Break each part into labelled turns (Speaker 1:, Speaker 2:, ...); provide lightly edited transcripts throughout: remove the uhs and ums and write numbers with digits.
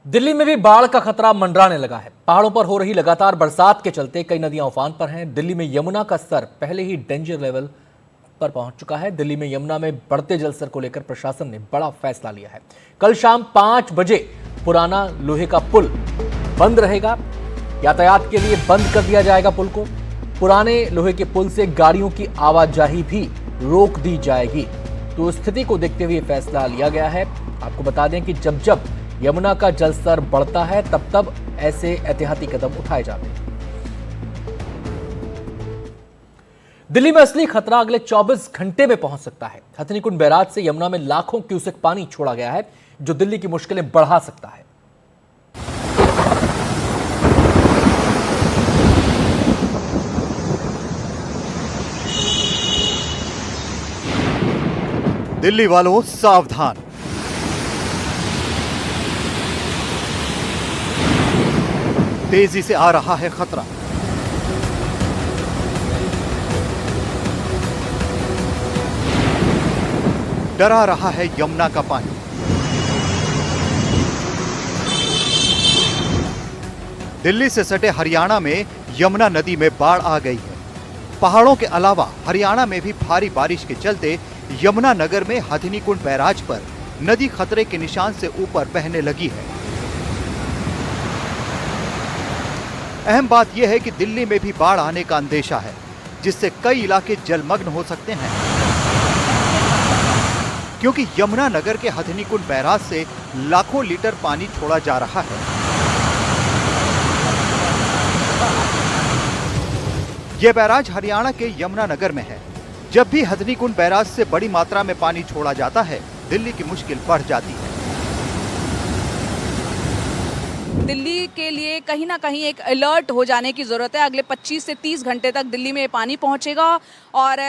Speaker 1: दिल्ली में भी बाढ़ का खतरा मंडराने लगा है। पहाड़ों पर हो रही लगातार बरसात के चलते कई नदियां उफान पर हैं। दिल्ली में यमुना का स्तर पहले ही डेंजर लेवल पर पहुंच चुका है। दिल्ली में यमुना में बढ़ते जलस्तर को लेकर प्रशासन ने बड़ा फैसला लिया है। कल शाम 5 बजे पुराना लोहे का पुल बंद रहेगा। यातायात के लिए बंद कर दिया जाएगा पुल को। पुराने लोहे के पुल से गाड़ियों की आवाजाही भी रोक दी जाएगी। तो स्थिति को देखते हुए फैसला लिया गया है। आपको बता दें कि जब जब यमुना का जलस्तर बढ़ता है तब तब ऐसे एहतियाती कदम उठाए जाते हैं। दिल्ली में असली खतरा अगले 24 घंटे में पहुंच सकता है। हथनीकुंड बैराज से यमुना में लाखों क्यूसेक पानी छोड़ा गया है, जो दिल्ली की मुश्किलें बढ़ा सकता है।
Speaker 2: दिल्ली वालों सावधान। तेजी से आ रहा है खतरा। डरा रहा है यमुना का पानी। दिल्ली से सटे हरियाणा में यमुना नदी में बाढ़ आ गई है। पहाड़ों के अलावा हरियाणा में भी भारी बारिश के चलते यमुना नगर में हथनीकुंड बैराज पर नदी खतरे के निशान से ऊपर बहने लगी है। अहम बात यह है कि दिल्ली में भी बाढ़ आने का अंदेशा है, जिससे कई इलाके जलमग्न हो सकते हैं, क्योंकि यमुना नगर के हथनीकुंड बैराज से लाखों लीटर पानी छोड़ा जा रहा है। यह बैराज हरियाणा के यमुना नगर में है। जब भी हथनीकुंड बैराज से बड़ी मात्रा में पानी छोड़ा जाता है, दिल्ली की मुश्किल बढ़ जाती है।
Speaker 3: दिल्ली के लिए कहीं ना कहीं एक अलर्ट हो जाने की ज़रूरत है। अगले 25 से 30 घंटे तक दिल्ली में पानी पहुंचेगा और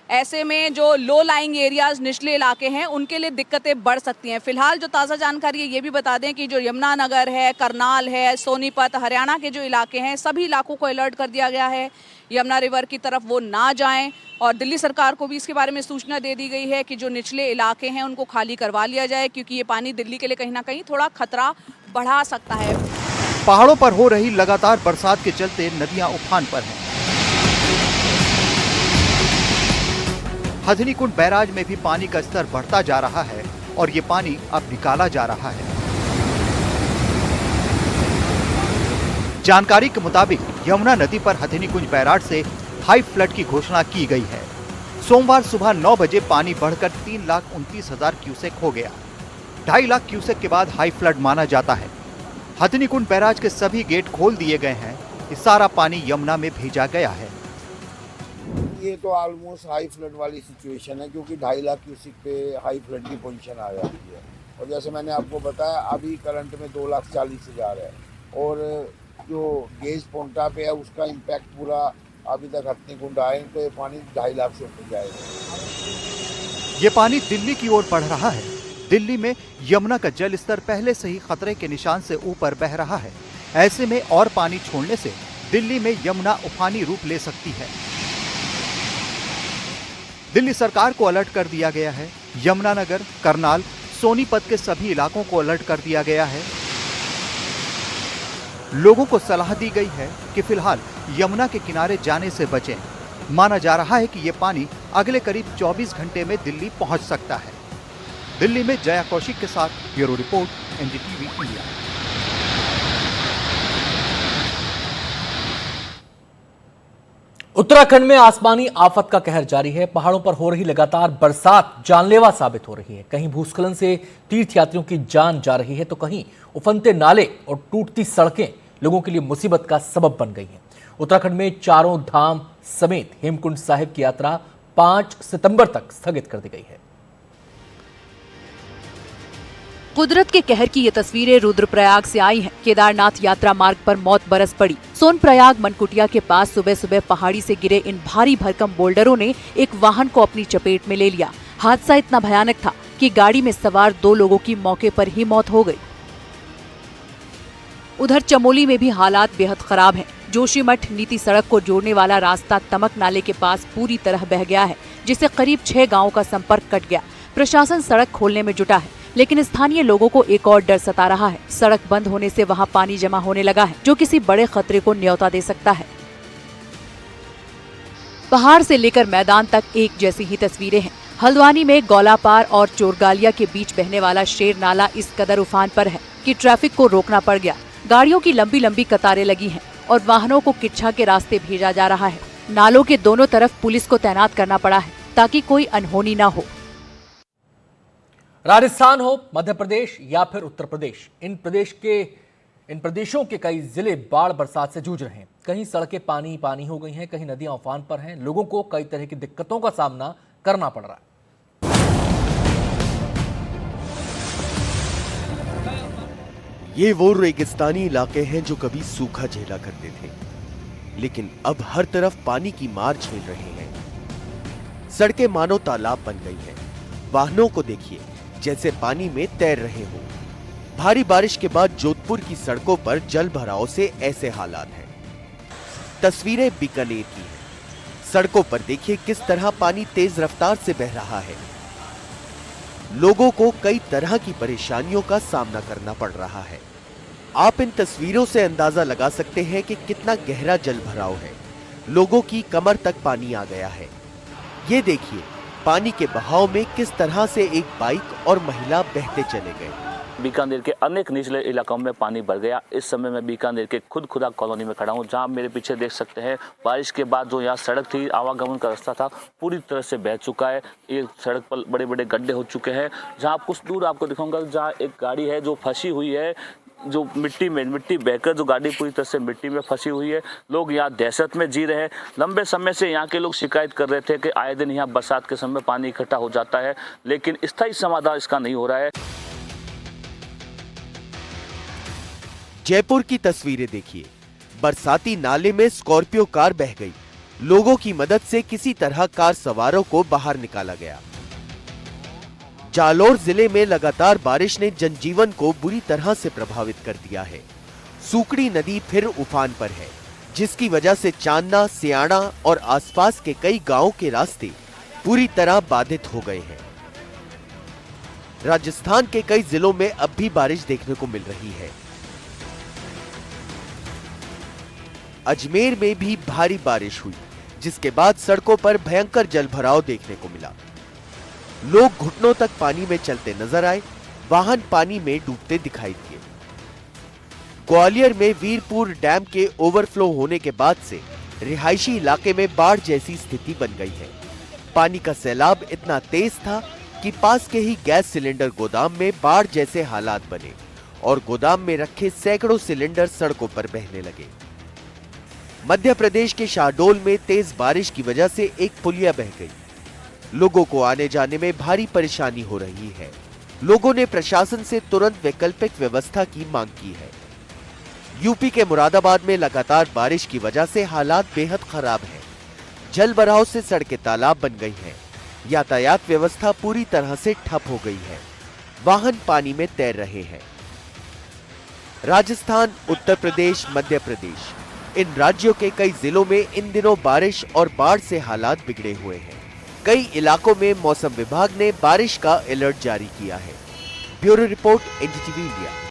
Speaker 3: ऐसे में जो लो लाइंग एरियाज, निचले इलाके हैं, उनके लिए दिक्कतें बढ़ सकती हैं। फिलहाल जो ताज़ा जानकारी है ये भी बता दें कि जो यमुना नगर है, करनाल है, सोनीपत, हरियाणा के जो इलाके हैं, सभी इलाकों को अलर्ट कर दिया गया है। यमुना रिवर की तरफ वो ना जाएं और दिल्ली सरकार को भी इसके बारे में सूचना दे दी गई है कि जो निचले इलाके हैं उनको खाली करवा लिया जाए, क्योंकि ये पानी दिल्ली के लिए कहीं ना कहीं थोड़ा खतरा बढ़ा सकता है।
Speaker 2: पहाड़ों पर हो रही लगातार बरसात के चलते नदियां उफान पर हैं। हथनीकुंड बैराज में भी पानी का स्तर बढ़ता जा रहा है और ये पानी अब निकाला जा रहा है। जानकारी के मुताबिक यमुना नदी पर हथनीकुंड बैराज से हाई फ्लड की घोषणा की गई है। सोमवार सुबह 9 बजे पानी बढ़कर 3,29,000 क्यूसेक हो गया। 2.5 लाख क्यूसेक के बाद हाई फ्लड माना जाता है। हथनीकुंड बैराज के सभी गेट खोल दिए गए हैं। ये सारा पानी यमुना में भेजा गया है।
Speaker 4: ये तो ऑलमोस्ट हाई फ्लड वाली सिचुएशन है, क्योंकि 2.5 लाख क्यूसेक पे हाई फ्लड की पोजीशन आ जाती है। और जैसे मैंने आपको बताया, अभी करंट में 2,40,000 है और जो गेज पोंटा पे है उसका इम्पैक्ट पूरा अभी तक हथनीकुंड आए तो ये पानी 2.5 लाख से ऊपर जाएगा।
Speaker 2: ये पानी दिल्ली की ओर बढ़ रहा है। दिल्ली में यमुना का जल स्तर पहले से ही खतरे के निशान से ऊपर बह रहा है। ऐसे में और पानी छोड़ने से दिल्ली में यमुना उफानी रूप ले सकती है। दिल्ली सरकार को अलर्ट कर दिया गया है। यमुना नगर, करनाल, सोनीपत के सभी इलाकों को अलर्ट कर दिया गया है। लोगों को सलाह दी गई है कि फिलहाल यमुना के किनारे जाने से बचें। माना जा रहा है कि यह पानी अगले करीब 24 घंटे में दिल्ली पहुंच सकता है। दिल्ली में जया कौशिक के साथ bureau report, NDTV India.
Speaker 1: Uttarakhand में आसमानी आफत का कहर जारी है। पहाड़ों पर हो रही लगातार बरसात जानलेवा साबित हो रही है। कहीं भूस्खलन से तीर्थयात्रियों की जान जा रही है तो कहीं उफनते नाले और टूटती सड़कें लोगों के लिए मुसीबत का सबब बन गई हैं। उत्तराखंड में चारों धाम समेत हेमकुंड साहिब की यात्रा 5 सितंबर तक स्थगित कर दी गई है।
Speaker 5: कुदरत के कहर की ये तस्वीरें रुद्रप्रयाग से आई हैं। केदारनाथ यात्रा मार्ग पर मौत बरस पड़ी। सोनप्रयाग मनकुटिया के पास सुबह सुबह पहाड़ी से गिरे इन भारी भरकम बोल्डरों ने एक वाहन को अपनी चपेट में ले लिया। हादसा इतना भयानक था कि गाड़ी में सवार 2 लोगों की मौके पर ही मौत हो गई। उधर चमोली में भी हालात बेहद खराब हैं। जोशीमठ नीति सड़क को जोड़ने वाला रास्ता तमक नाले के पास पूरी तरह बह गया है, जिससे करीब 6 गांवों का संपर्क कट गया। प्रशासन सड़क खोलने में जुटा है। लेकिन स्थानीय लोगों को एक और डर सता रहा है। सड़क बंद होने से वहां पानी जमा होने लगा है, जो किसी बड़े खतरे को न्योता दे सकता है। पहाड़ से लेकर मैदान तक एक जैसी ही तस्वीरें हैं। हल्द्वानी में गौलापार और चोरगालिया के बीच बहने वाला शेर नाला इस कदर उफान पर है कि ट्रैफिक को रोकना पड़ गया। गाड़ियों की लंबी लंबी कतारें लगी हैं और वाहनों को किच्छा के रास्ते भेजा जा रहा है। नालों के दोनों तरफ पुलिस को तैनात करना पड़ा है ताकि कोई अनहोनी न हो।
Speaker 1: राजस्थान हो, मध्य प्रदेश या फिर उत्तर प्रदेश, इन प्रदेशों के कई जिले बाढ़ बरसात से जूझ रहे हैं। कहीं सड़कें पानी पानी हो गई हैं, कहीं नदियां उफान पर हैं। लोगों को कई तरह की दिक्कतों का सामना करना पड़ रहा है।
Speaker 6: ये वो रेगिस्तानी इलाके हैं जो कभी सूखा झेला करते थे, लेकिन अब हर तरफ पानी की मार झेल रहे हैं। सड़कें मानो तालाब बन गई हैं। वाहनों को देखिए जैसे पानी में तैर रहे हो। भारी बारिश के बाद जोधपुर की सड़कों पर जल भराव से ऐसे हालात हैं। तस्वीरें बीकानेर की हैं। सड़कों पर देखिए किस तरह पानी तेज रफ्तार से बह रहा है। लोगों को कई तरह की परेशानियों का सामना करना पड़ रहा है। आप इन तस्वीरों से अंदाजा लगा सकते हैं कि कितना गहरा जल भराव है। लोगों की कमर तक पानी आ गया है। ये देखिए पानी के बहाव में किस तरह से एक बाइक और महिला बहते चले गए।
Speaker 7: बीकानेर के अनेक निचले इलाकों में पानी भर गया। इस समय मैं बीकानेर के खुदा कॉलोनी में खड़ा हूं, जहां मेरे पीछे देख सकते हैं बारिश के बाद जो यहाँ सड़क थी, आवागमन का रास्ता था, पूरी तरह से बह चुका है। ये सड़क पर बड़े बड़े गड्ढे हो चुके हैं। जहां कुछ दूर आपको दिखाऊंगा, जहां एक गाड़ी है जो फंसी हुई है, जो मिट्टी बहकर जो गाड़ी पूरी तरह से मिट्टी में फंसी हुई है। लोग यहाँ दहशत में जी रहे हैं। लंबे समय से यहाँ के लोग शिकायत कर रहे थे कि आए दिन यहाँ बरसात के समय पानी इकट्ठा हो जाता है, लेकिन स्थायी समाधान इसका नहीं हो रहा है।
Speaker 6: जयपुर की तस्वीरें देखिए। बरसाती नाले में स्कॉर्पियो कार बह गई। लोगों की मदद से किसी तरह कार सवारों को बाहर निकाला गया। जालौर जिले में लगातार बारिश ने जनजीवन को बुरी तरह से प्रभावित कर दिया है। सूकड़ी नदी फिर उफान पर है, जिसकी वजह से चांदना, सियाणा और आसपास के कई गांवों के रास्ते पूरी तरह बाधित हो गए हैं। राजस्थान के कई जिलों में अब भी बारिश देखने को मिल रही है। अजमेर में भी भारी बारिश हुई, जिसके बाद सड़कों पर भयंकर जलभराव देखने को मिला। लोग घुटनों तक पानी में चलते नजर आए। वाहन पानी में डूबते दिखाई दिए। ग्वालियर में वीरपुर डैम के ओवरफ्लो होने के बाद से रिहायशी इलाके में बाढ़ जैसी स्थिति बन गई है। पानी का सैलाब इतना तेज था कि पास के ही गैस सिलेंडर गोदाम में बाढ़ जैसे हालात बने और गोदाम में रखे सैकड़ों सिलेंडर सड़कों पर बहने लगे। मध्य प्रदेश के शाहडोल में तेज बारिश की वजह से एक पुलिया बह गई। लोगों को आने जाने में भारी परेशानी हो रही है। लोगों ने प्रशासन से तुरंत वैकल्पिक व्यवस्था की मांग की है। यूपी के मुरादाबाद में लगातार बारिश की वजह से हालात बेहद खराब हैं। जल भराव से सड़कें तालाब बन गई हैं। यातायात व्यवस्था पूरी तरह से ठप हो गई है। वाहन पानी में तैर रहे हैं। राजस्थान, उत्तर प्रदेश, मध्य प्रदेश, इन राज्यों के कई जिलों में इन दिनों बारिश और बाढ़ से हालात बिगड़े हुए हैं। कई इलाकों में मौसम विभाग ने बारिश का अलर्ट जारी किया है। Bureau report, NDTV India.